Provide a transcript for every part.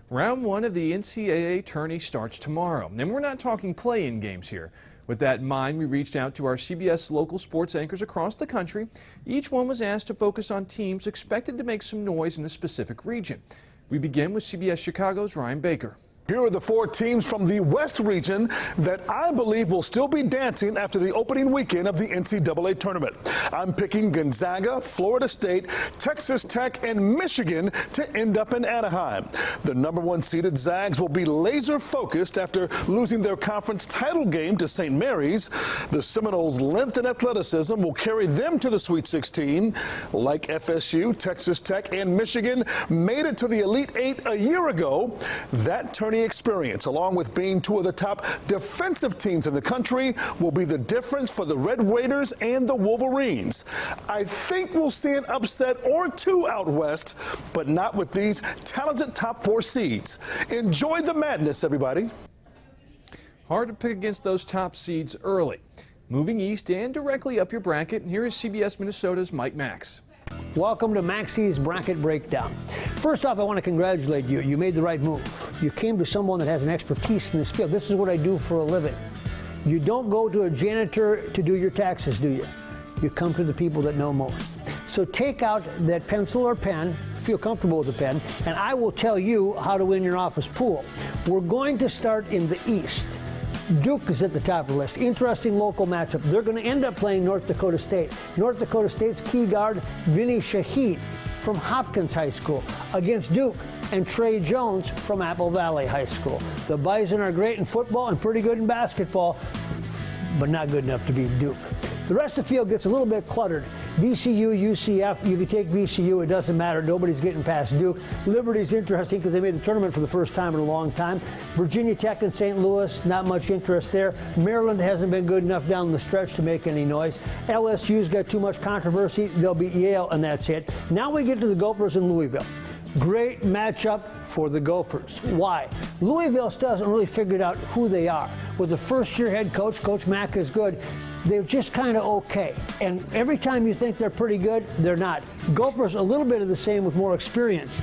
Round one of the NCAA Tourney starts tomorrow, and we're not talking play-in games here. With that in mind, we reached out to our CBS Local sports anchors across the country. Each one was asked to focus on teams expected to make some noise in a specific region. We begin with CBS Chicago's Ryan Baker. Here are the four teams from the West region that I believe will still be dancing after the opening weekend of the NCAA Tournament. I'm picking Gonzaga, Florida State, Texas Tech, and Michigan to end up in Anaheim. The #1 seeded Zags will be laser focused after losing their conference title game to St. Mary's. The Seminoles' length and athleticism will carry them to the Sweet 16. Like FSU, Texas Tech, and Michigan made it to the Elite Eight a year ago. That tourney experience, along with being two of the top defensive teams in the country, will be the difference for the Red Raiders and the Wolverines. I think we'll see an upset or two out west, but not with these talented top four seeds. Enjoy the madness, everybody. Hard to pick against those top seeds early. Moving east and directly up your bracket, here is CBS Minnesota's Mike Max. Welcome to Maxie's Bracket Breakdown. First off, I want to congratulate you. You made the right move. You came to someone that has an expertise in this field. This is what I do for a living. You don't go to a janitor to do your taxes, do you? You come to the people that know most. So take out that pencil or pen, feel comfortable with the pen, and I will tell you how to win your office pool. We're going to start in the East. Duke is at the top of the list. Interesting local matchup. They're going to end up playing North Dakota State. North Dakota State's key guard, Vinny Shahid from Hopkins High School, against Duke and Trey Jones from Apple Valley High School. The Bison are great in football and pretty good in basketball, but not good enough to beat Duke. The rest of the field gets a little bit cluttered. VCU, UCF, you can take VCU, it doesn't matter. Nobody's getting past Duke. Liberty's interesting because they made the tournament for the first time in a long time. Virginia Tech and St. Louis, not much interest there. Maryland hasn't been good enough down the stretch to make any noise. LSU's got too much controversy. They'll beat Yale, and that's it. Now we get to the Gophers in Louisville. Great matchup for the Gophers. Why? Louisville still hasn't really figured out who they are. With the first-year head coach, Coach Mack is good. They're just kind of okay. And every time you think they're pretty good, they're not. Gophers, a little bit of the same with more experience.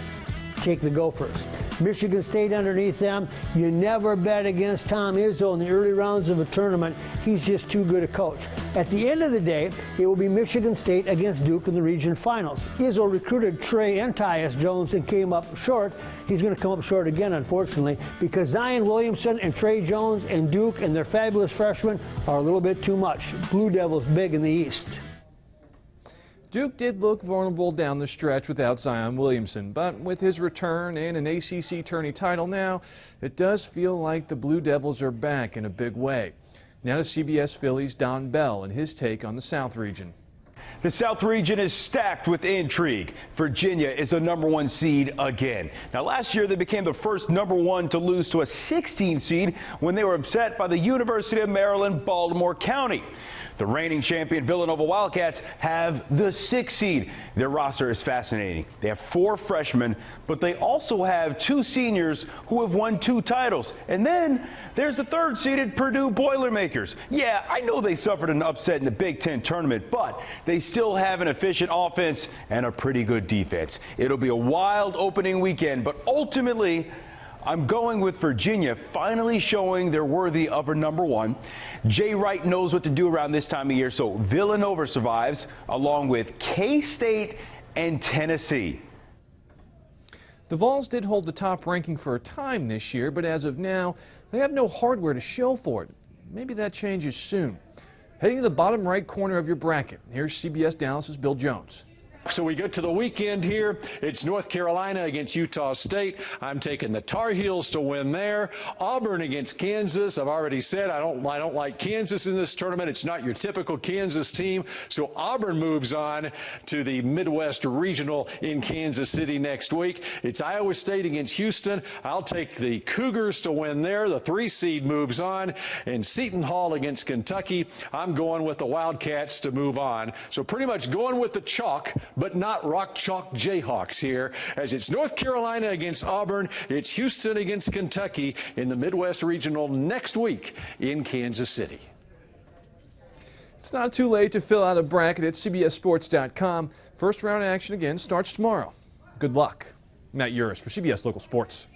Take the Gophers. Michigan State underneath them. You never bet against Tom Izzo in the early rounds of a tournament. He's just too good a coach. At the end of the day, it will be Michigan State against Duke in the region finals. Izzo recruited Trey and Tyus Jones and came up short. He's going to come up short again, unfortunately, because Zion Williamson and Trey Jones and Duke and their fabulous freshmen are a little bit too much. Blue Devils big in the East. Duke did look vulnerable down the stretch without Zion Williamson, but with his return and an ACC tourney title now, it does feel like the Blue Devils are back in a big way. Now to CBS Philly's Don Bell and his take on the South region. The South region is stacked with intrigue. Virginia is a #1 seed again. Now, last year they became the first #1 to lose to a 16 seed when they were upset by the University of Maryland, Baltimore County. The reigning champion Villanova Wildcats have the 6 seed. Their roster is fascinating. They have 4 freshmen, but they also have 2 seniors who have won 2 titles. And then there's the 3rd seeded Purdue Boilermakers. Yeah, I know they suffered an upset in the Big Ten tournament, but they still have an efficient offense and a pretty good defense. It'll be a wild opening weekend, but ultimately, I'm going with Virginia finally showing they're worthy of a #1. Jay Wright knows what to do around this time of year, so Villanova survives along with K-State and Tennessee. The Vols did hold the top ranking for a time this year, but as of now, they have no hardware to show for it. Maybe that changes soon. Heading to the bottom right corner of your bracket, here's CBS Dallas's Bill Jones. So we get to the weekend here. It's North Carolina against Utah State. I'm taking the Tar Heels to win there. Auburn against Kansas. I've already said I don't like Kansas in this tournament. It's not your typical Kansas team. So Auburn moves on to the Midwest Regional in Kansas City next week. It's Iowa State against Houston. I'll take the Cougars to win there. The 3 seed moves on. And Seton Hall against Kentucky. I'm going with the Wildcats to move on. So pretty much going with the chalk, but not rock chalk Jayhawks here, as it's North Carolina against Auburn. It's Houston against Kentucky in the Midwest Regional next week in Kansas City. It's not too late to fill out a bracket at CBSSports.com. First round action again starts tomorrow. Good luck. Matt Yurus for CBS Local Sports.